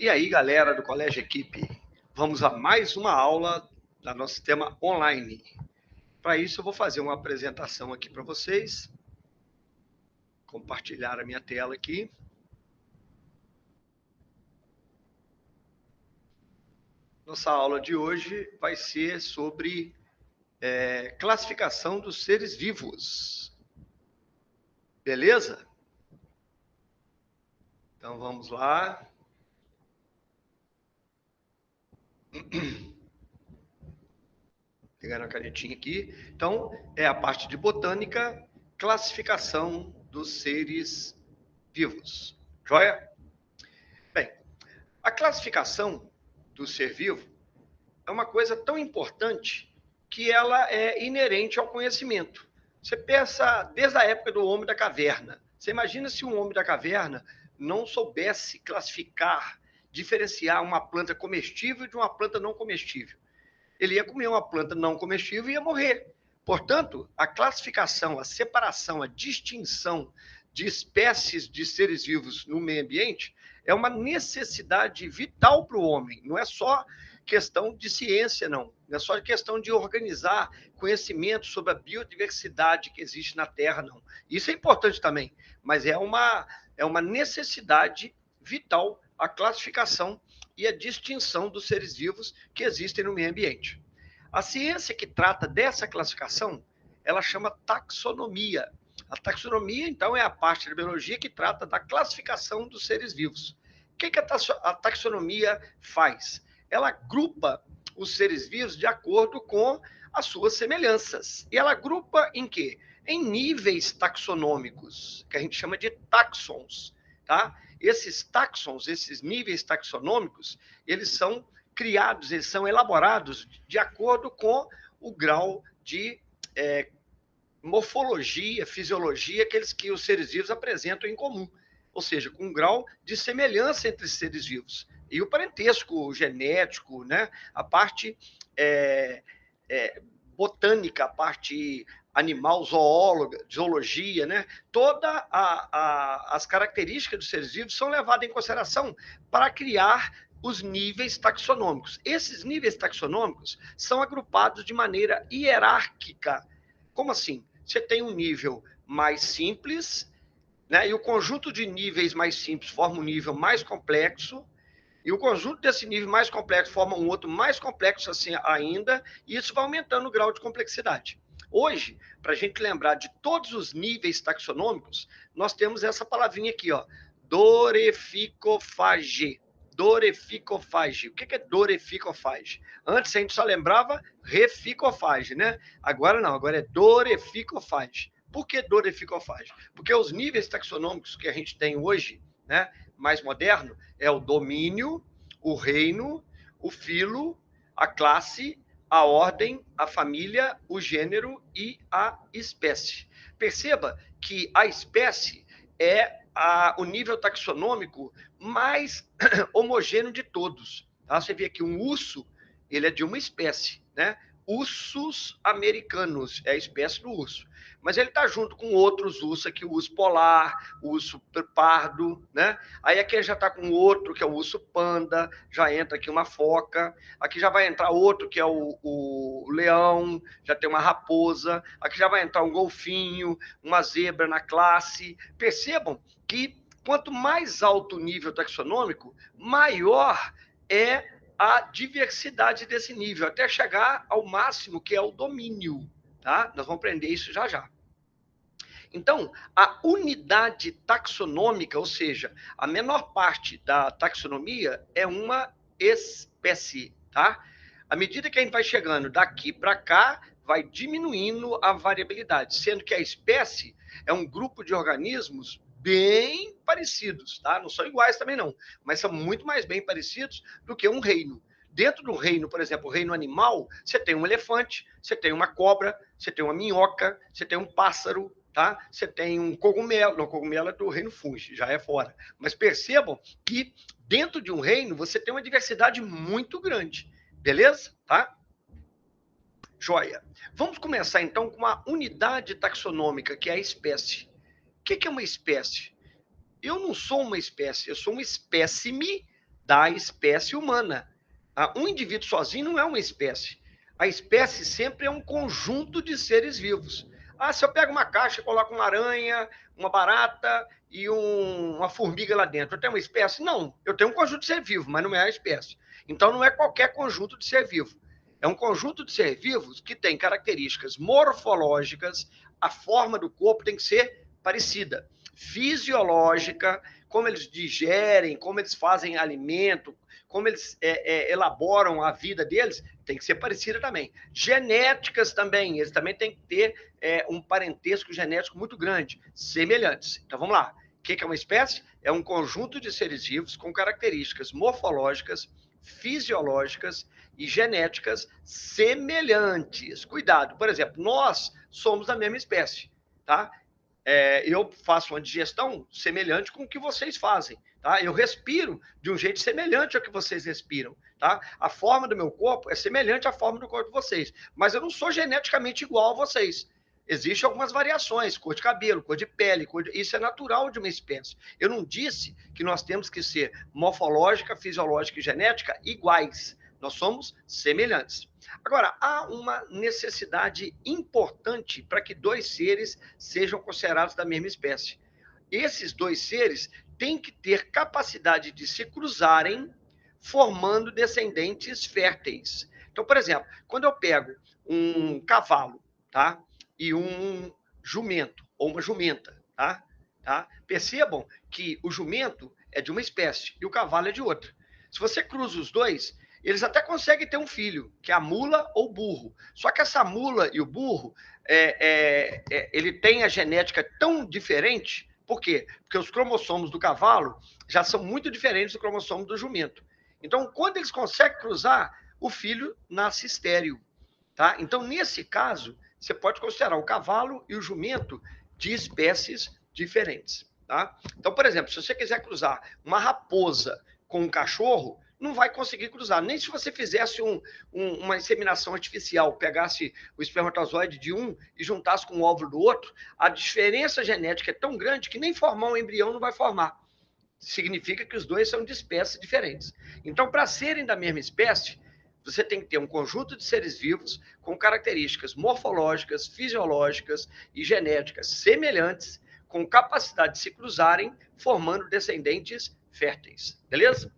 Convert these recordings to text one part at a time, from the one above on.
E aí, galera do Colégio Equipe, vamos a mais uma aula da nosso sistema online. Para isso, eu vou fazer uma apresentação aqui para vocês. Compartilhar a minha tela aqui. Nossa aula de hoje vai ser sobre classificação dos seres vivos. Beleza? Então, vamos lá. Pegar a canetinha aqui. Então, é a parte de botânica, classificação dos seres vivos. Joia? Bem, a classificação do ser vivo é uma coisa tão importante que ela é inerente ao conhecimento. Você pensa desde a época do homem da caverna. Você imagina se um homem da caverna não soubesse classificar, diferenciar uma planta comestível de uma planta não comestível. Ele ia comer uma planta não comestível e ia morrer. Portanto, a classificação, a separação, a distinção de espécies de seres vivos no meio ambiente é uma necessidade vital para o homem. Não é só questão de ciência, não. Não é só questão de organizar conhecimento sobre a biodiversidade que existe na Terra, não. Isso é importante também, mas é uma necessidade vital a classificação e a distinção dos seres vivos que existem no meio ambiente. A ciência que trata dessa classificação, ela chama taxonomia. A taxonomia, então, é a parte da biologia que trata da classificação dos seres vivos. O que a taxonomia faz? Ela agrupa os seres vivos de acordo com as suas semelhanças. E ela agrupa em quê? Em níveis taxonômicos, que a gente chama de taxons, tá? Esses taxons, esses níveis taxonômicos, eles são criados, eles são elaborados de acordo com o grau de morfologia, fisiologia que os seres vivos apresentam em comum, ou seja, com um grau de semelhança entre os seres vivos. E o parentesco genético, né? A parte botânica, a parte animal, zoologia, né? Todas as características dos seres vivos são levadas em consideração para criar os níveis taxonômicos. Esses níveis taxonômicos são agrupados de maneira hierárquica. Como assim? Você tem um nível mais simples, né? E o conjunto de níveis mais simples forma um nível mais complexo, e o conjunto desse nível mais complexo forma um outro mais complexo assim ainda, e isso vai aumentando o grau de complexidade. Hoje, para a gente lembrar de todos os níveis taxonômicos, nós temos essa palavrinha aqui, ó, doreficofage. Doreficofage. O que é doreficofage? Antes a gente só lembrava reficofage, né? Agora não, agora é doreficofage. Por que doreficofage? Porque os níveis taxonômicos que a gente tem hoje, né, mais moderno, é o domínio, o reino, o filo, a classe, a ordem, a família, o gênero e a espécie. Perceba que a espécie é o nível taxonômico mais homogêneo de todos. Tá? Você vê aqui um urso, ele é de uma espécie, né? Ursus americanos é a espécie do urso. Mas ele está junto com outros ursos aqui, o urso polar, o urso pardo, né? Aí aqui já está com outro, que é o urso panda, já entra aqui uma foca, aqui já vai entrar outro, que é o leão, já tem uma raposa, aqui já vai entrar um golfinho, uma zebra na classe. Percebam que quanto mais alto o nível taxonômico, maior é a diversidade desse nível, até chegar ao máximo, que é o domínio. Tá? Nós vamos aprender isso já já. Então, a unidade taxonômica, ou seja, a menor parte da taxonomia é uma espécie, tá? À medida que a gente vai chegando daqui para cá, vai diminuindo a variabilidade, sendo que a espécie é um grupo de organismos bem parecidos, tá? Não são iguais também não, mas são muito mais bem parecidos do que um reino. Dentro do reino, por exemplo, o reino animal, você tem um elefante, você tem uma cobra, você tem uma minhoca, você tem um pássaro, tá? Você tem um cogumelo, não, cogumelo é do reino fungi, já é fora. Mas percebam que dentro de um reino você tem uma diversidade muito grande, beleza? Tá? Joia. Vamos começar então com uma unidade taxonômica, que é a espécie. O que é uma espécie? Eu não sou uma espécie, eu sou um espécime da espécie humana. Um indivíduo sozinho não é uma espécie. A espécie sempre é um conjunto de seres vivos. Se eu pego uma caixa e coloco uma aranha, uma barata e uma formiga lá dentro, eu tenho uma espécie? Não, eu tenho um conjunto de ser vivo, mas não é a espécie. Então não é qualquer conjunto de ser vivo. É um conjunto de ser vivos que tem características morfológicas, a forma do corpo tem que ser parecida. Fisiológica, como eles digerem, como eles fazem alimento, como eles elaboram a vida deles, tem que ser parecida também. Genéticas também, eles também têm que ter um parentesco genético muito grande, semelhantes. Então vamos lá. O que é uma espécie? É um conjunto de seres vivos com características morfológicas, fisiológicas e genéticas semelhantes. Cuidado, por exemplo, nós somos da mesma espécie, tá? Eu faço uma digestão semelhante com o que vocês fazem, tá? Eu respiro de um jeito semelhante ao que vocês respiram, tá? A forma do meu corpo é semelhante à forma do corpo de vocês, mas eu não sou geneticamente igual a vocês. Existem algumas variações, cor de cabelo, cor de pele, isso é natural de uma espécie. Eu não disse que nós temos que ser morfológica, fisiológica e genética iguais. Nós somos semelhantes. Agora, há uma necessidade importante para que dois seres sejam considerados da mesma espécie. Esses dois seres têm que ter capacidade de se cruzarem, formando descendentes férteis. Então, por exemplo, quando eu pego um cavalo, tá? E um jumento, ou uma jumenta, tá? Percebam que o jumento é de uma espécie e o cavalo é de outra. Se você cruza os dois, eles até conseguem ter um filho, que é a mula ou o burro. Só que essa mula e o burro, ele tem a genética tão diferente. Por quê? Porque os cromossomos do cavalo já são muito diferentes do cromossomo do jumento. Então, quando eles conseguem cruzar, o filho nasce estéril. Tá? Então, nesse caso, você pode considerar o cavalo e o jumento de espécies diferentes. Tá? Então, por exemplo, se você quiser cruzar uma raposa com um cachorro, não vai conseguir cruzar. Nem se você fizesse uma inseminação artificial, pegasse o espermatozoide de um e juntasse com o óvulo do outro, a diferença genética é tão grande que nem formar um embrião não vai formar. Significa que os dois são de espécies diferentes. Então, para serem da mesma espécie, você tem que ter um conjunto de seres vivos com características morfológicas, fisiológicas e genéticas semelhantes, com capacidade de se cruzarem, formando descendentes férteis. Beleza?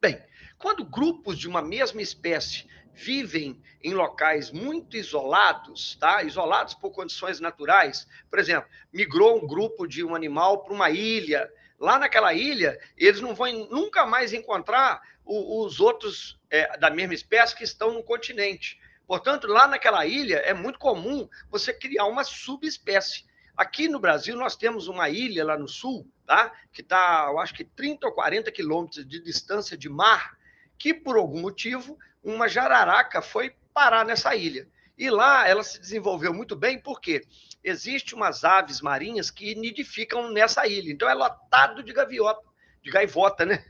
Bem, quando grupos de uma mesma espécie vivem em locais muito isolados, tá? Isolados por condições naturais, por exemplo, migrou um grupo de um animal para uma ilha. Lá naquela ilha, eles não vão nunca mais encontrar os outros da mesma espécie que estão no continente. Portanto, lá naquela ilha é muito comum você criar uma subespécie. Aqui no Brasil, nós temos uma ilha lá no sul, tá? Que está, eu acho que 30 ou 40 quilômetros de distância de mar, que por algum motivo uma jararaca foi parar nessa ilha. E lá ela se desenvolveu muito bem, porque existem umas aves marinhas que nidificam nessa ilha. Então é lotado de gaivota, né?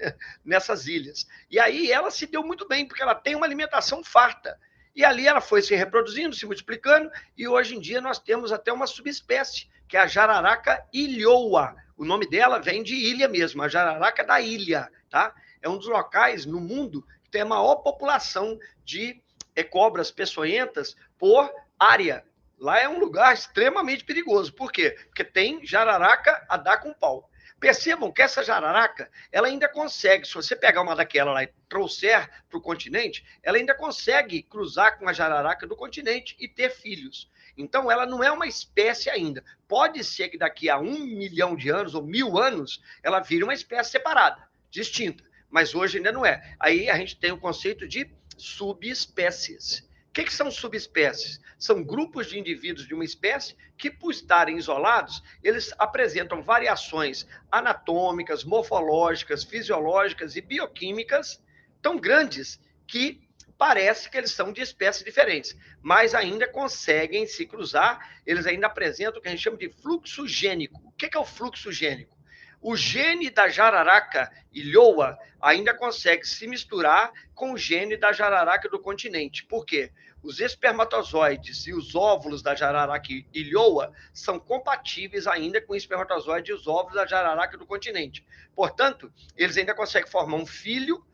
Nessas ilhas. E aí ela se deu muito bem, porque ela tem uma alimentação farta. E ali ela foi se reproduzindo, se multiplicando, e hoje em dia nós temos até uma subespécie, que é a jararaca ilhoa. O nome dela vem de ilha mesmo, a jararaca da ilha, tá? É um dos locais no mundo que tem a maior população de cobras peçonhentas por área. Lá é um lugar extremamente perigoso. Por quê? Porque tem jararaca a dar com pau. Percebam que essa jararaca, ela ainda consegue, se você pegar uma daquela lá e trouxer para o continente, ela ainda consegue cruzar com a jararaca do continente e ter filhos. Então, ela não é uma espécie ainda. Pode ser que daqui a 1 milhão de anos ou 1000 anos, ela vire uma espécie separada, distinta. Mas hoje ainda não é. Aí a gente tem o conceito de subespécies. O que são subespécies? São grupos de indivíduos de uma espécie que, por estarem isolados, eles apresentam variações anatômicas, morfológicas, fisiológicas e bioquímicas tão grandes que parece que eles são de espécies diferentes, mas ainda conseguem se cruzar, eles ainda apresentam o que a gente chama de fluxo gênico. O que é o fluxo gênico? O gene da jararaca ilhoa ainda consegue se misturar com o gene da jararaca do continente. Por quê? os espermatozoides e os óvulos da jararaca ilhoa são compatíveis ainda com o espermatozoide e os óvulos da jararaca do continente. Portanto, eles ainda conseguem formar um filho,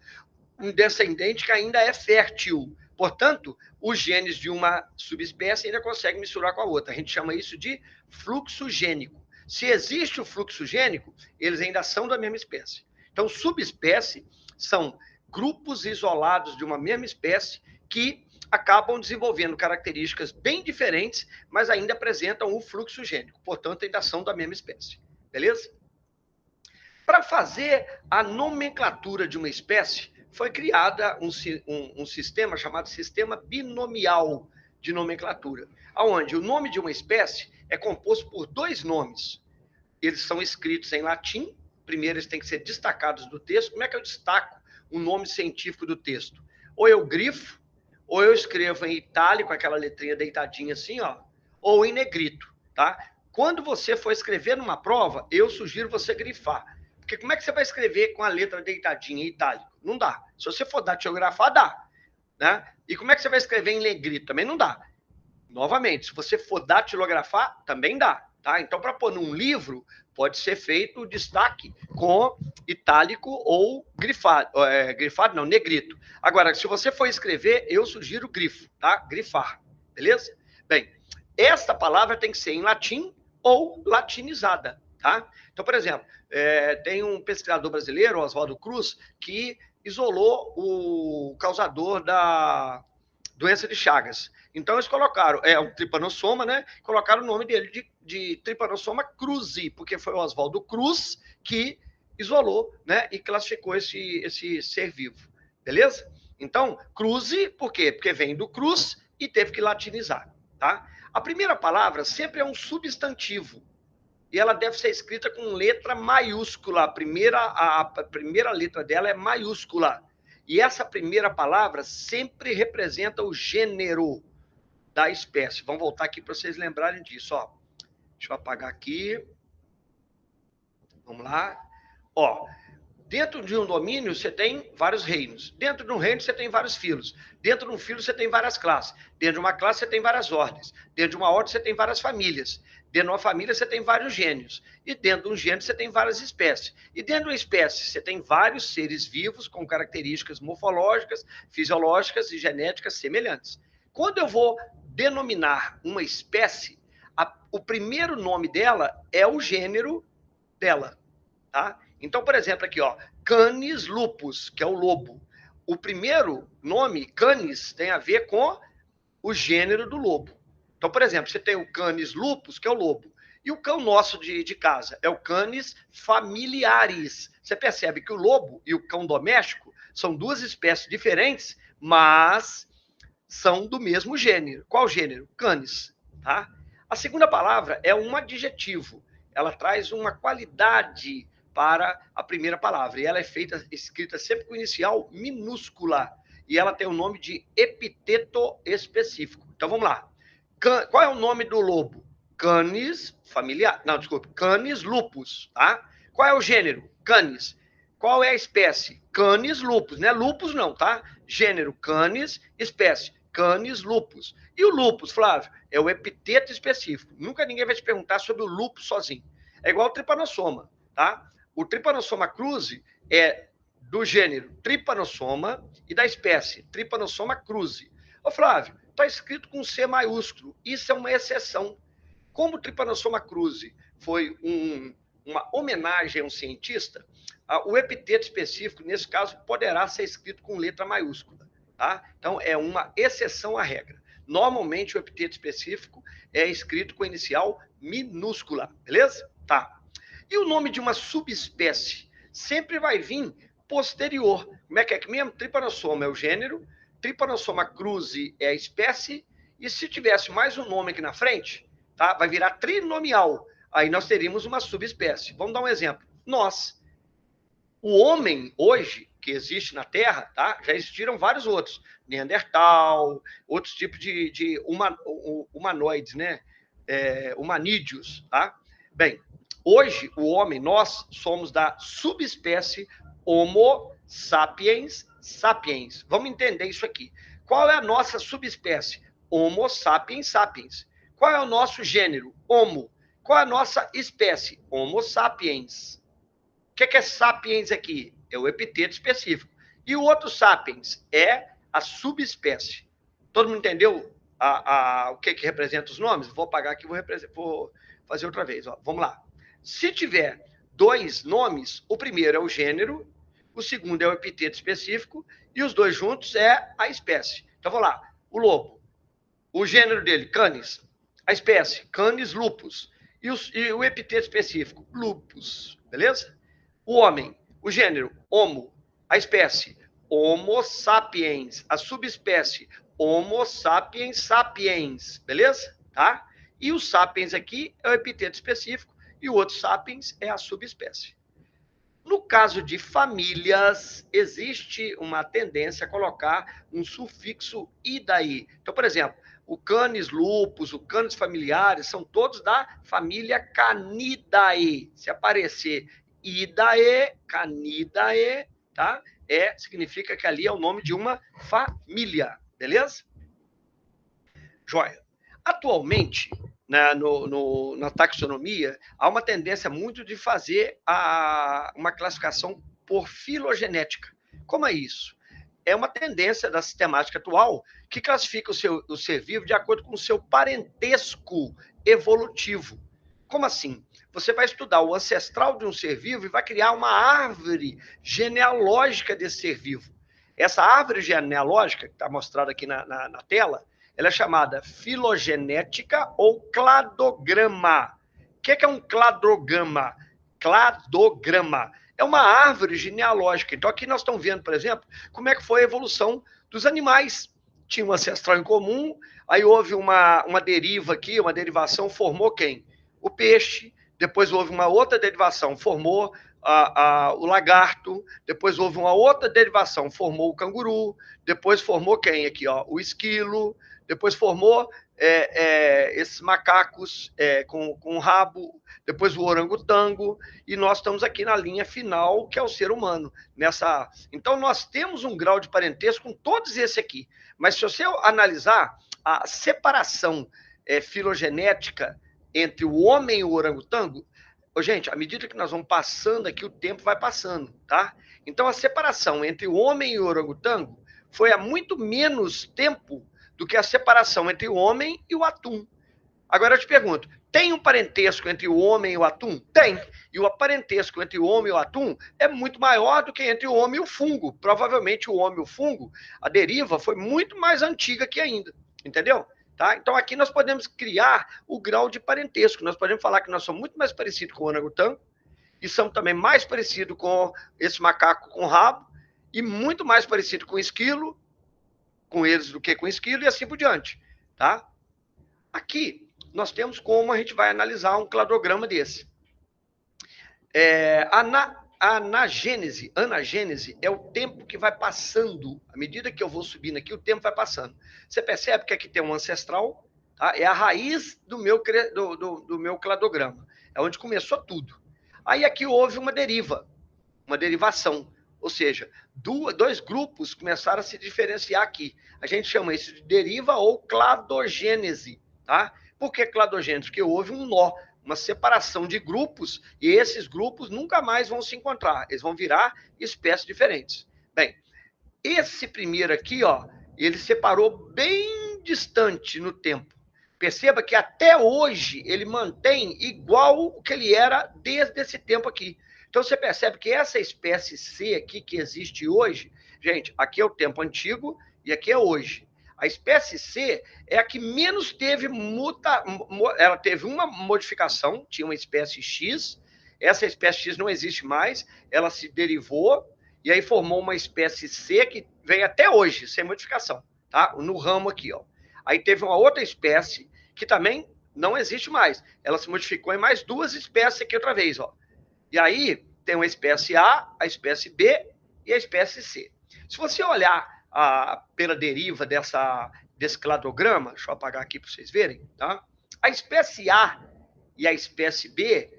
um descendente que ainda é fértil. Portanto, os genes de uma subespécie ainda conseguem misturar com a outra. A gente chama isso de fluxo gênico. Se existe o fluxo gênico, eles ainda são da mesma espécie. Então, subespécie são grupos isolados de uma mesma espécie que acabam desenvolvendo características bem diferentes, mas ainda apresentam o fluxo gênico. Portanto, ainda são da mesma espécie. Beleza? Para fazer a nomenclatura de uma espécie, foi criada um sistema chamado sistema binomial de nomenclatura, onde o nome de uma espécie é composto por dois nomes. Eles são escritos em latim, primeiro eles têm que ser destacados do texto. Como é que eu destaco o nome científico do texto? Ou eu grifo, ou eu escrevo em itálico, aquela letrinha deitadinha assim, ó, ou em negrito, tá? Quando você for escrever numa prova, eu sugiro você grifar. Porque como é que você vai escrever com a letra deitadinha em itálico? Não dá. Se você for datilografar, dá. Né? E como é que você vai escrever em negrito? Também não dá. Novamente, se você for datilografar, também dá. Tá? Então, para pôr num livro, pode ser feito o destaque com itálico ou grifado. Grifado não, negrito. Agora, se você for escrever, eu sugiro grifo, tá? Grifar. Beleza? Bem, esta palavra tem que ser em latim ou latinizada. Tá? Então, por exemplo, tem um pesquisador brasileiro, Oswaldo Cruz, que isolou o causador da doença de Chagas. Então, eles colocaram, um tripanossoma, né? Colocaram o nome dele de tripanossoma cruzi, porque foi o Oswaldo Cruz que isolou, né? E classificou esse ser vivo. Beleza? Então, cruzi, por quê? Porque vem do cruz e teve que latinizar. Tá? A primeira palavra sempre é um substantivo. E ela deve ser escrita com letra maiúscula. A primeira letra dela é maiúscula. E essa primeira palavra sempre representa o gênero da espécie. Vamos voltar aqui para vocês lembrarem disso. Ó. Deixa eu apagar aqui. Vamos lá. Ó, dentro de um domínio, você tem vários reinos. Dentro de um reino, você tem vários filos. Dentro de um filo, você tem várias classes. Dentro de uma classe, você tem várias ordens. Dentro de uma ordem, você tem várias famílias. Dentro de uma família, você tem vários gênios. E dentro de um gênero, você tem várias espécies. E dentro de uma espécie, você tem vários seres vivos com características morfológicas, fisiológicas e genéticas semelhantes. Quando eu vou denominar uma espécie, o primeiro nome dela é o gênero dela. Tá? Então, por exemplo, aqui, ó, Canis lupus, que é o lobo. O primeiro nome, Canis, tem a ver com o gênero do lobo. Então, por exemplo, você tem o Canis lupus, que é o lobo. E o cão nosso de casa é o Canis familiaris. Você percebe que o lobo e o cão doméstico são duas espécies diferentes, mas são do mesmo gênero. Qual gênero? Canis. Tá? A segunda palavra é um adjetivo. Ela traz uma qualidade para a primeira palavra. E ela é escrita sempre com inicial minúscula. E ela tem o nome de epiteto específico. Então, vamos lá. Qual é o nome do lobo? Canis familiar. Não, desculpe. Canis lupus, tá? Qual é o gênero? Canis. Qual é a espécie? Canis lupus. Não é lupus, não, tá? Gênero, Canis. Espécie, Canis lupus. E o lupus, Flávio? É o epiteto específico. Nunca ninguém vai te perguntar sobre o lupus sozinho. É igual o tripanossoma, tá? O tripanossoma cruzi é do gênero Trypanosoma e da espécie Trypanosoma cruzi. Ô, Flávio, está escrito com C maiúsculo. Isso é uma exceção. Como o Trypanosoma cruzi foi uma homenagem a um cientista, o epiteto específico, nesse caso, poderá ser escrito com letra maiúscula. Tá? Então, é uma exceção à regra. Normalmente, o epiteto específico é escrito com inicial minúscula. Beleza? Tá. E o nome de uma subespécie sempre vai vir posterior. Como é que mesmo? Trypanosoma é o gênero, Trypanosoma cruzi é a espécie, e se tivesse mais um nome aqui na frente, tá? Vai virar trinomial. Aí nós teríamos uma subespécie. Vamos dar um exemplo. Nós. O homem, hoje, que existe na Terra, tá? Já existiram vários outros. Neandertal, outros tipos de humanoides, né? Humanídeos, tá? Bem, hoje, o homem, nós somos da subespécie Homo sapiens sapiens. Vamos entender isso aqui. Qual é a nossa subespécie? Homo sapiens sapiens. Qual é o nosso gênero? Homo. Qual é a nossa espécie? Homo sapiens. O que é sapiens aqui? É o epiteto específico. E o outro sapiens é a subespécie. Todo mundo entendeu o que representa os nomes? Vou apagar aqui, vou fazer outra vez. Ó. Vamos lá. Se tiver dois nomes, o primeiro é o gênero, o segundo é o epiteto específico, e os dois juntos é a espécie. Então, vamos lá. O lobo. O gênero dele, Canis. A espécie, Canis lupus. E o epiteto específico, lupus. Beleza? O homem, o gênero, Homo. A espécie, Homo sapiens. A subespécie, Homo sapiens sapiens. Beleza? Tá? E o sapiens aqui é o epiteto específico e o outro sapiens é a subespécie. No caso de famílias, existe uma tendência a colocar um sufixo idae. Então, por exemplo, o Canis lupus, o Canis familiares, são todos da família Canidae. Se aparecer idae, Canidae, tá? Significa que ali é o nome de uma família, beleza? Joia. Atualmente, na taxonomia, há uma tendência muito de fazer uma classificação por filogenética. Como é isso? É uma tendência da sistemática atual que classifica o ser vivo de acordo com o seu parentesco evolutivo. Como assim? Você vai estudar o ancestral de um ser vivo e vai criar uma árvore genealógica desse ser vivo. Essa árvore genealógica, que está mostrada aqui na tela, ela é chamada filogenética ou cladograma. O que é um cladograma? Cladograma é uma árvore genealógica. Então, aqui nós estamos vendo, por exemplo, como é que foi a evolução dos animais. Tinha um ancestral em comum, aí houve uma deriva aqui, uma derivação, formou quem? O peixe. Depois houve uma outra derivação, formou o lagarto. Depois houve uma outra derivação, formou o canguru. Depois formou quem aqui? Ó, o esquilo. Depois formou esses macacos com rabo, depois o orangotango, e nós estamos aqui na linha final, que é o ser humano. Então, nós temos um grau de parentesco com todos esses aqui. Mas se você analisar a separação filogenética entre o homem e o orangotango, gente, à medida que nós vamos passando aqui, o tempo vai passando, tá? Então, a separação entre o homem e o orangotango foi há muito menos tempo do que a separação entre o homem e o atum. Agora eu te pergunto, tem um parentesco entre o homem e o atum? Tem. E o parentesco entre o homem e o atum é muito maior do que entre o homem e o fungo. Provavelmente o homem e o fungo, a deriva foi muito mais antiga que ainda. Entendeu? Tá? Então aqui nós podemos criar o grau de parentesco. Nós podemos falar que nós somos muito mais parecidos com o orangotango e somos também mais parecidos com esse macaco com rabo e muito mais parecidos com o esquilo, com eles do que com o esquilo e assim por diante, tá? Aqui nós temos como a gente vai analisar um cladograma desse. A anagênese é o tempo que vai passando. À medida que eu vou subindo aqui, o tempo vai passando. Você percebe que aqui tem um ancestral, tá? É a raiz do meu cladograma. É onde começou tudo. Aí aqui houve uma derivação. Ou seja, dois grupos começaram a se diferenciar aqui. A gente chama isso de deriva ou cladogênese. Tá? Por que cladogênese? Porque houve um nó, uma separação de grupos, e esses grupos nunca mais vão se encontrar. Eles vão virar espécies diferentes. Bem, esse primeiro aqui, ó, ele separou bem distante no tempo. Perceba que até hoje ele mantém igual o que ele era desde esse tempo aqui. Então, você percebe que essa espécie C aqui que existe hoje, gente, aqui é o tempo antigo e aqui é hoje. A espécie C é a que menos teve ela teve uma modificação, tinha uma espécie X, essa espécie X não existe mais, ela se derivou e aí formou uma espécie C que vem até hoje, sem modificação, tá? No ramo aqui, ó. Aí teve uma outra espécie que também não existe mais, ela se modificou em mais duas espécies aqui outra vez, ó. E aí tem uma espécie A, a espécie B e a espécie C. Se você olhar pela deriva desse cladograma, deixa eu apagar aqui para vocês verem, tá? A espécie A e a espécie B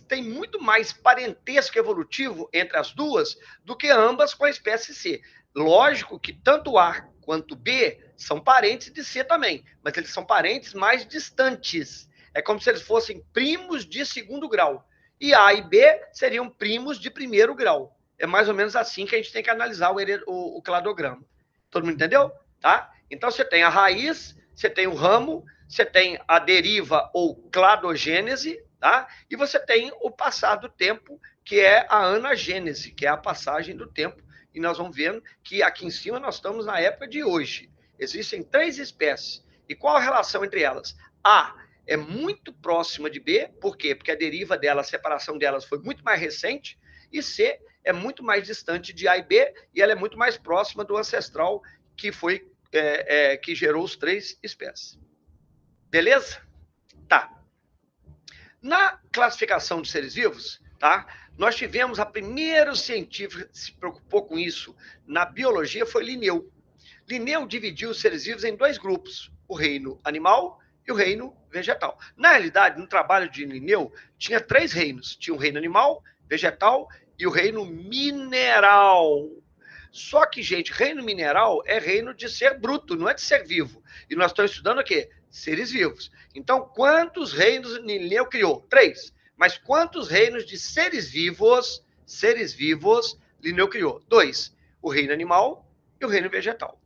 tem muito mais parentesco evolutivo entre as duas do que ambas com a espécie C. Lógico que tanto A quanto B são parentes de C também, mas eles são parentes mais distantes. É como se eles fossem primos de segundo grau. E A e B seriam primos de primeiro grau. É mais ou menos assim que a gente tem que analisar o cladograma. Todo mundo entendeu? Tá? Então você tem a raiz, você tem o ramo, você tem a deriva ou cladogênese, tá? E você tem o passar do tempo, que é a anagênese, que é a passagem do tempo. E nós vamos vendo que aqui em cima nós estamos na época de hoje. Existem 3 espécies. E qual a relação entre elas? A é muito próxima de B, por quê? Porque a deriva dela, a separação delas foi muito mais recente, e C é muito mais distante de A e B, e ela é muito mais próxima do ancestral que foi que gerou os 3 espécies. Beleza? Tá. Na classificação de seres vivos, tá? Nós tivemos a primeira científica que se preocupou com isso na biologia foi Linneu. Linneu dividiu os seres vivos em 2 grupos, o reino animal e o reino vegetal. Na realidade, no trabalho de Linneu, tinha 3 reinos. Tinha o reino animal, vegetal e o reino mineral. Só que, gente, reino mineral é reino de ser bruto, não é de ser vivo. E nós estamos estudando o quê? Seres vivos. Então, quantos reinos Linneu criou? 3. Mas quantos reinos de seres vivos Linneu criou? 2. O reino animal e o reino vegetal.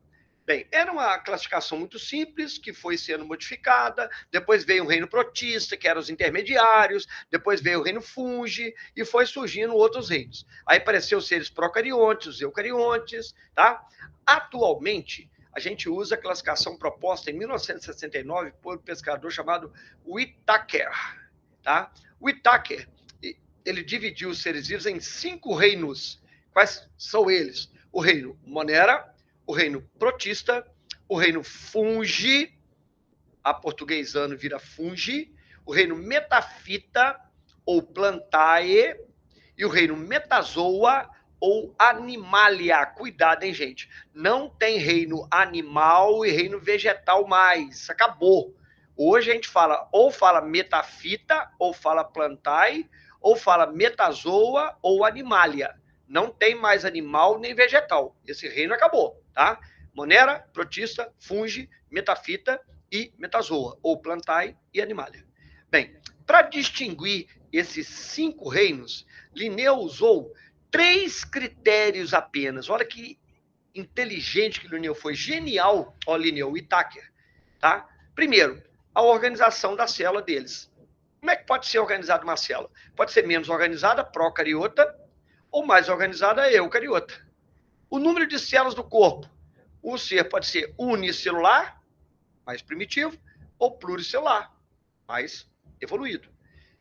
Bem, era uma classificação muito simples, que foi sendo modificada, depois veio o reino protista, que eram os intermediários, depois veio o reino fungi, e foi surgindo outros reinos. Aí apareceu os seres procariontes, os eucariontes, tá? Atualmente, a gente usa a classificação proposta em 1969 por um pesquisador chamado Whittaker, tá? Whittaker, ele dividiu os seres vivos em 5 reinos. Quais são eles? O reino Monera, o reino protista, o reino fungi, aportuguesando vira fungi, o reino metafita ou plantae e o reino metazoa ou animalia. Cuidado, hein, gente? Não tem reino animal e reino vegetal mais. Acabou. Hoje a gente fala ou fala metafita, ou fala plantae, ou fala metazoa ou animalia. Não tem mais animal nem vegetal. Esse reino acabou, tá? Monera, protista, fungi, metafita e metazoa, ou plantae e animalia. Bem, para distinguir esses 5 reinos, Linneu usou 3 critérios apenas. Olha que inteligente que Linneu foi, genial, ó, Linneu e Tucker, tá? Primeiro, a organização da célula deles. Como é que pode ser organizada uma célula? Pode ser menos organizada, procariota, ou mais organizada, eucariota. O número de células do corpo. O ser pode ser unicelular, mais primitivo, ou pluricelular, mais evoluído.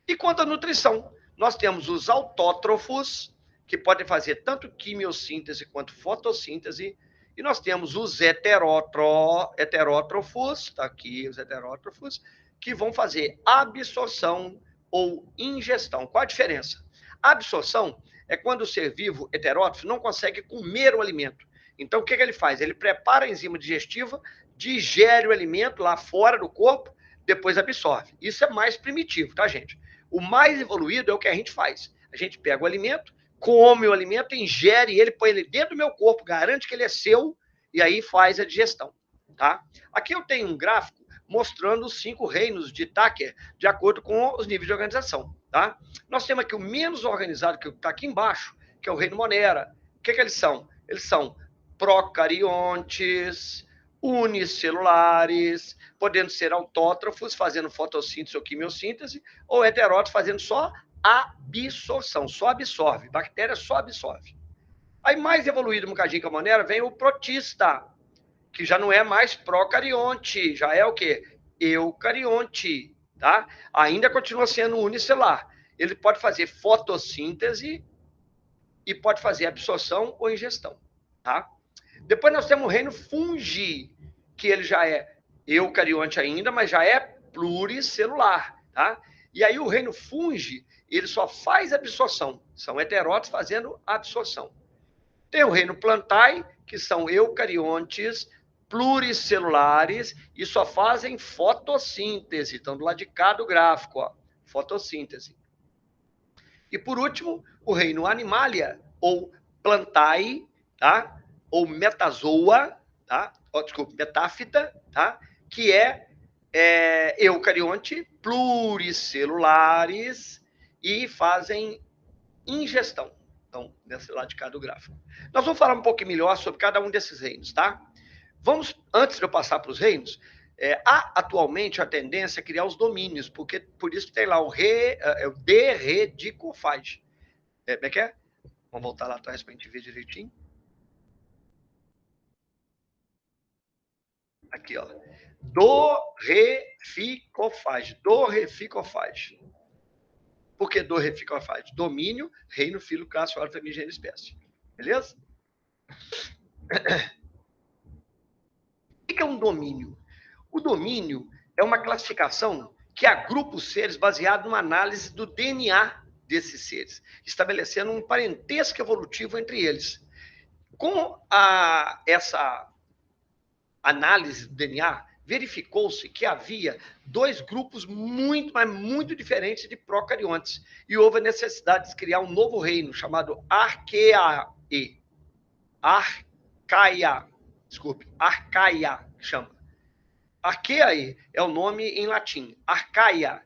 E quanto à nutrição, nós temos os autótrofos, que podem fazer tanto quimiossíntese quanto fotossíntese, e nós temos os heterótrofos, tá aqui os heterótrofos, que vão fazer absorção ou ingestão. Qual a diferença? A absorção é quando o ser vivo heterótrofo não consegue comer o alimento. Então, o que ele faz? Ele prepara a enzima digestiva, digere o alimento lá fora do corpo, depois absorve. Isso é mais primitivo, tá, gente? O mais evoluído é o que a gente faz. A gente pega o alimento, come o alimento, ingere ele, põe ele dentro do meu corpo, garante que ele é seu, e aí faz a digestão, tá? Aqui eu tenho um gráfico mostrando os 5 reinos de Tucker, de acordo com os níveis de organização, tá? Nós temos aqui o menos organizado, que está aqui embaixo, que é o reino Monera. O que eles são? Eles são procariontes, unicelulares, podendo ser autótrofos, fazendo fotossíntese ou quimiossíntese, ou heterótrofos, fazendo só absorção, só absorve. Bactéria só absorve. Aí, mais evoluído um bocadinho que a maneira, vem o protista, que já não é mais procarionte, já é o quê? Eucarionte, tá? Ainda continua sendo unicelular. Ele pode fazer fotossíntese e pode fazer absorção ou ingestão, tá? Depois nós temos o reino fungi, que ele já é eucarionte ainda, mas já é pluricelular, tá? E aí o reino fungi, ele só faz absorção. São heterótrofos fazendo absorção. Tem o reino plantae, que são eucariontes pluricelulares e só fazem fotossíntese. Então, do lado de cá do gráfico, ó, fotossíntese. E por último, o reino animalia, ou plantae, tá? Ou metazoa, tá? desculpa, metáfita, tá? Que é eucarionte, pluricelulares e fazem ingestão. Então, nesse lado de cá do gráfico. Nós vamos falar um pouquinho melhor sobre cada um desses reinos, tá? Vamos, antes de eu passar para os reinos, há atualmente a tendência a criar os domínios, porque por isso tem lá o de, re, de, co, faz. Como é que é? Vamos voltar lá atrás para a gente ver direitinho. Aqui, ó. Do, re, fi, co, faz. Do, re, fi, co, faz. Por que do, re, fi, co, faz? Domínio, reino, filo, classe, ordem, família, gênero, espécie. Beleza? O que é um domínio? O domínio é uma classificação que agrupa os seres baseado numa análise do DNA desses seres, estabelecendo um parentesco evolutivo entre eles. Com essa análise do DNA, verificou-se que havia dois grupos muito, mas muito diferentes de procariontes, e houve a necessidade de criar um novo reino chamado Archaea. Archaea, chama. Archaea é o nome em latim, Archaea.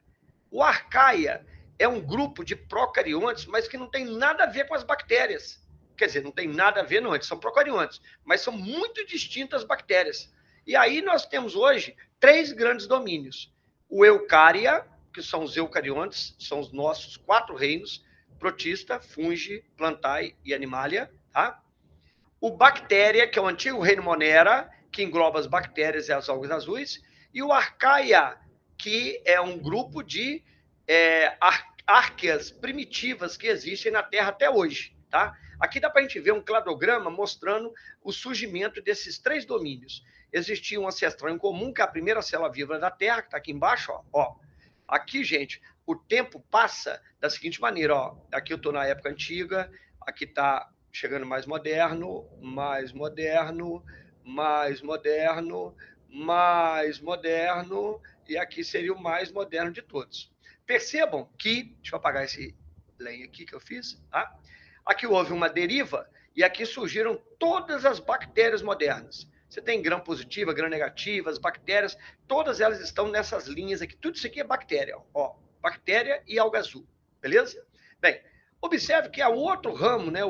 O Archaea é um grupo de procariontes, mas que não tem nada a ver com as bactérias. Quer dizer, não tem nada a ver, não, eles são procariontes, mas são muito distintas as bactérias. E aí nós temos hoje 3 grandes domínios. O Eucária, que são os eucariontes, são os nossos 4 reinos, protista, fungi, plantae e animalia, tá? O Bactéria, que é o antigo reino Monera, que engloba as bactérias e as algas azuis, e o Archaea, que é um grupo de árqueas primitivas que existem na Terra até hoje, tá? Aqui dá para a gente ver um cladograma mostrando o surgimento desses 3 domínios. Existia um ancestral em comum, que é a primeira célula viva da Terra, que está aqui embaixo, ó. Aqui, gente, o tempo passa da seguinte maneira, ó. Aqui eu estou na época antiga, aqui está chegando mais moderno, mais moderno, mais moderno, mais moderno, e aqui seria o mais moderno de todos. Percebam que, deixa eu apagar esse lenha aqui que eu fiz, tá? Aqui houve uma deriva e aqui surgiram todas as bactérias modernas. Você tem gram positiva, gram negativa, as bactérias, todas elas estão nessas linhas aqui. Tudo isso aqui é bactéria, ó. Bactéria e alga azul, beleza? Bem, observe que há outro ramo, né?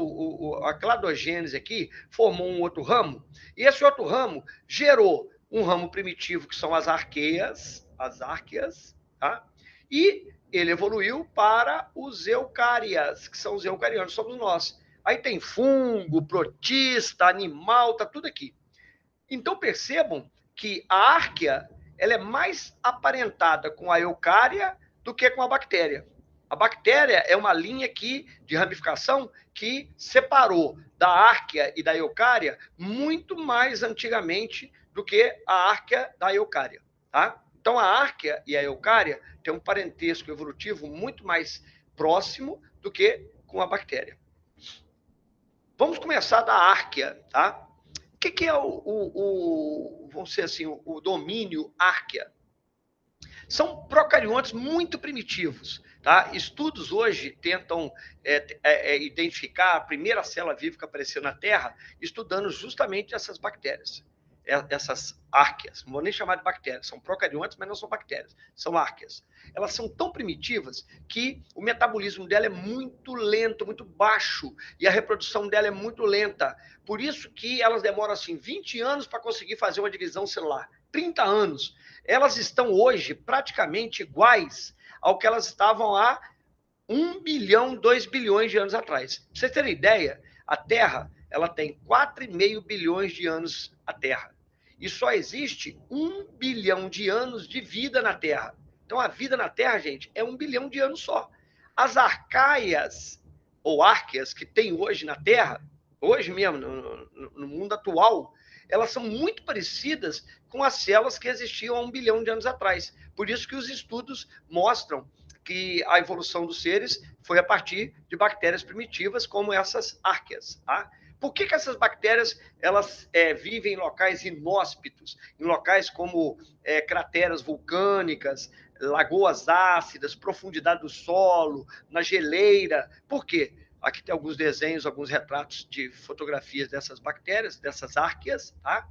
A cladogênese aqui formou um outro ramo, e esse outro ramo gerou um ramo primitivo, que são as arqueias, tá? E ele evoluiu para os eucárias, que são os eucariontes, somos nós. Aí tem fungo, protista, animal, tá tudo aqui. Então percebam que a árquea ela é mais aparentada com a eucária do que com a bactéria. A bactéria é uma linha aqui de ramificação que separou da árquea e da eucária muito mais antigamente do que a árquea da eucária, tá? Então a árquea e a eucária têm um parentesco evolutivo muito mais próximo do que com a bactéria. Vamos começar da árquea, tá? O que é vamos dizer assim, o domínio árquea? São procariontes muito primitivos. Tá? Estudos hoje tentam identificar a primeira célula viva que apareceu na Terra, estudando justamente essas bactérias, essas árqueas. Não vou nem chamar de bactérias, são procariontes, mas não são bactérias, são árqueas. Elas são tão primitivas que o metabolismo dela é muito lento, muito baixo, e a reprodução dela é muito lenta. Por isso que elas demoram assim 20 anos para conseguir fazer uma divisão celular, 30 anos. Elas estão hoje praticamente iguais ao que elas estavam há 1 bilhão, 2 bilhões de anos atrás. Pra vocês terem ideia, a Terra ela tem 4,5 bilhões de anos a Terra. E só existe 1 bilhão de anos de vida na Terra. Então a vida na Terra, gente, é 1 bilhão de anos só. As arcaias, ou árqueas, que tem hoje na Terra, hoje mesmo, no mundo atual, elas são muito parecidas com as células que existiam há 1 bilhão de anos atrás. Por isso que os estudos mostram que a evolução dos seres foi a partir de bactérias primitivas, como essas árqueas. Tá? Por que essas bactérias elas vivem em locais inóspitos, em locais como crateras vulcânicas, lagoas ácidas, profundidade do solo, na geleira? Por quê? Aqui tem alguns desenhos, alguns retratos de fotografias dessas bactérias, dessas árqueas, tá?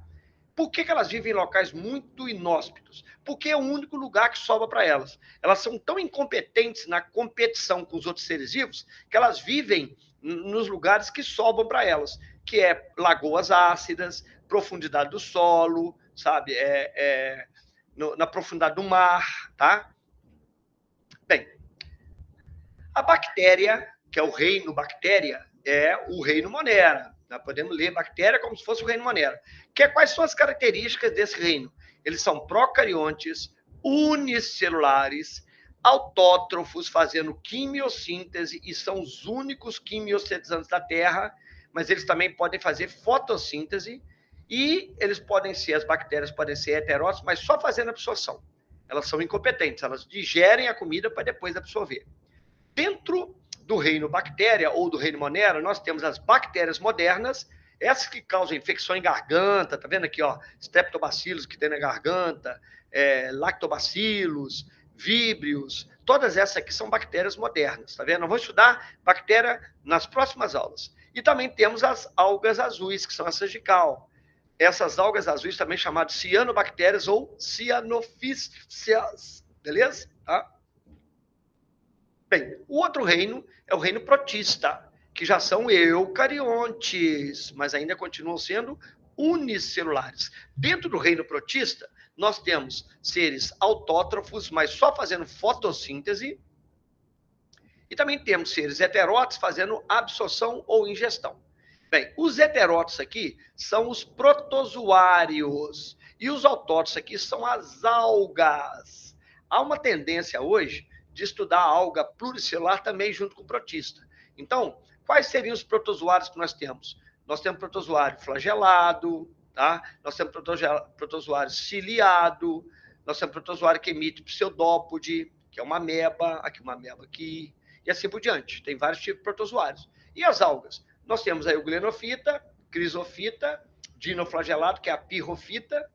Por que elas vivem em locais muito inóspitos? Porque é o único lugar que sobra para elas. Elas são tão incompetentes na competição com os outros seres vivos que elas vivem nos lugares que sobram para elas, que é lagoas ácidas, profundidade do solo, sabe? Na profundidade do mar, tá? Bem, a bactéria, que é o reino bactéria, é o reino Monera. Nós podemos ler bactéria como se fosse o reino Monera. Quais são as características desse reino? Eles são procariontes, unicelulares, autótrofos, fazendo quimiossíntese, e são os únicos quimiosintetizantes da Terra, mas eles também podem fazer fotossíntese, e eles podem ser, as bactérias podem ser heterótrofos, mas só fazendo absorção. Elas são incompetentes, elas digerem a comida para depois absorver. Dentro do reino bactéria ou do reino Monera, nós temos as bactérias modernas, essas que causam infecção em garganta, tá vendo aqui, ó, streptobacilos que tem na garganta, lactobacilos, víbrios, todas essas aqui são bactérias modernas, tá vendo? Nós vamos estudar bactéria nas próximas aulas. E também temos as algas azuis, que são essas de cal. Essas algas azuis também chamadas cianobactérias ou cianofícias, beleza? Tá? Bem, o outro reino é o reino protista, que já são eucariontes, mas ainda continuam sendo unicelulares. Dentro do reino protista, nós temos seres autótrofos, mas só fazendo fotossíntese, e também temos seres heterótrofos fazendo absorção ou ingestão. Bem, os heterótrofos aqui são os protozoários, e os autótrofos aqui são as algas. Há uma tendência hoje de estudar a alga pluricelular também junto com o protista. Então, quais seriam os protozoários que nós temos? Nós temos protozoário flagelado, tá? Nós temos protozoário ciliado, nós temos protozoário que emite pseudópode, que é uma ameba aqui, e assim por diante. Tem vários tipos de protozoários. E as algas? Nós temos aí o glenofita, crisofita, dinoflagelado, que é a pirrofita,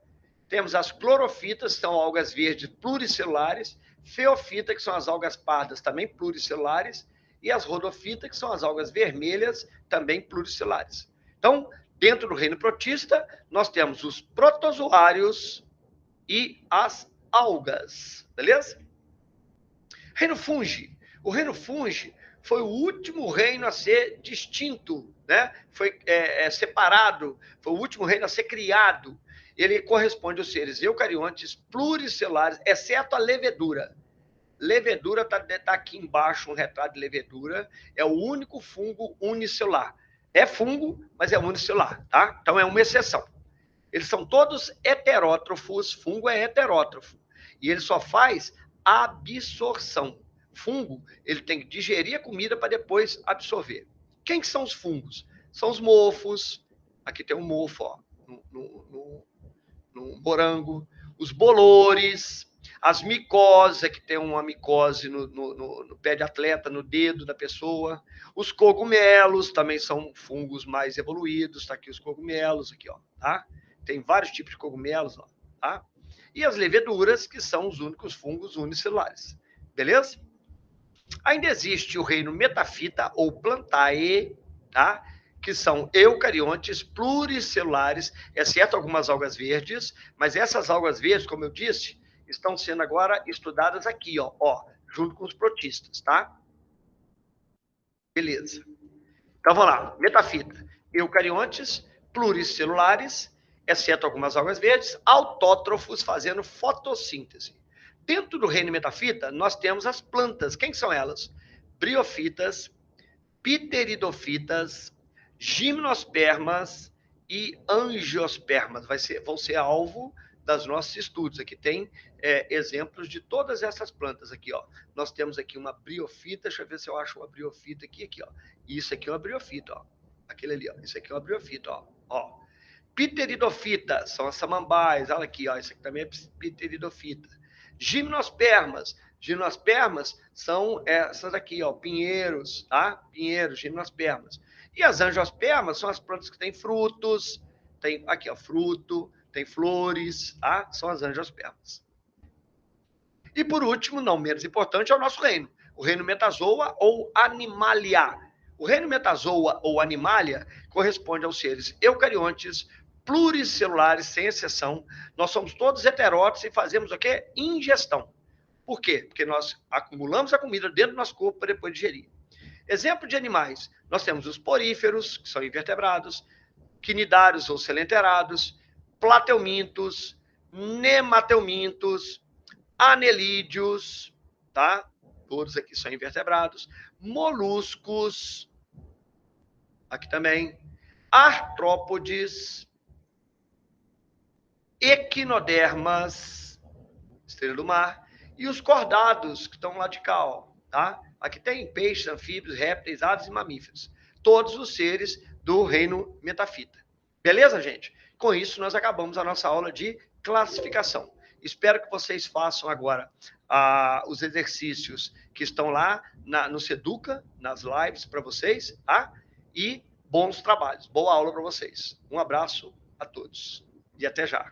temos as clorofitas, que são algas verdes pluricelulares, feofita, que são as algas pardas, também pluricelulares, e as rodofita, que são as algas vermelhas, também pluricelulares. Então, dentro do reino protista, nós temos os protozoários e as algas, beleza? Reino fungi. O reino fungi foi o último reino a ser distinto, né? Foi separado, foi o último reino a ser criado. Ele corresponde aos seres eucariontes pluricelulares, exceto a levedura. Levedura está aqui embaixo, um retrato de levedura. É o único fungo unicelular. É fungo, mas é unicelular, tá? Então é uma exceção. Eles são todos heterótrofos, fungo é heterótrofo. E ele só faz absorção. Fungo, ele tem que digerir a comida para depois absorver. Quem que são os fungos? São os mofos. Aqui tem um mofo, ó, no morango. Os bolores, as micoses, que tem uma micose no pé de atleta, no dedo da pessoa. Os cogumelos também são fungos mais evoluídos. Tá aqui os cogumelos, aqui, ó, tá? Tem vários tipos de cogumelos, ó, tá? E as leveduras, que são os únicos fungos unicelulares. Beleza? Ainda existe o reino metafita ou plantae, tá? Que são eucariontes pluricelulares, exceto algumas algas verdes, mas essas algas verdes, como eu disse, estão sendo agora estudadas aqui, ó, junto com os protistas, tá? Beleza. Então, vamos lá. Metafita. Eucariontes pluricelulares, exceto algumas algas verdes, autótrofos fazendo fotossíntese. Dentro do reino metafita, nós temos as plantas. Quem são elas? Briofitas, pteridofitas, gimnospermas e angiospermas. Vão ser alvo dos nossos estudos. Aqui tem exemplos de todas essas plantas aqui, ó. Nós temos aqui uma briofita, deixa eu ver se eu acho uma briofita aqui, ó. Isso aqui é uma briofita, ó. Aquele ali, ó. Isso aqui é uma briofita, ó. Pteridofita, são as samambaias, olha aqui, ó. Isso aqui também é pteridofita. Gimnospermas são essas aqui, ó, pinheiros, tá? Pinheiros, gimnospermas. E as angiospermas são as plantas que têm frutos, tem aqui, ó, fruto, tem flores, tá? São as angiospermas. E por último, não menos importante, é o nosso reino, o reino metazoa ou animalia. O reino metazoa ou animalia corresponde aos seres eucariontes pluricelulares, sem exceção. Nós somos todos heteróticos e fazemos o quê? Ingestão. Por quê? Porque nós acumulamos a comida dentro do nosso corpo para depois digerir. Exemplo de animais, nós temos os poríferos, que são invertebrados, quinidários ou selenterados, plateumintos, nemateumintos, anelídeos, tá? Todos aqui são invertebrados, moluscos, aqui também, artrópodes, equinodermas, estrela do mar, e os cordados, que estão lá de cá, ó, tá? Aqui tem peixes, anfíbios, répteis, aves e mamíferos. Todos os seres do reino metafita. Beleza, gente? Com isso, nós acabamos a nossa aula de classificação. Espero que vocês façam agora os exercícios que estão lá no Seduca, nas lives para vocês, tá? E bons trabalhos. Boa aula para vocês. Um abraço a todos. E até já.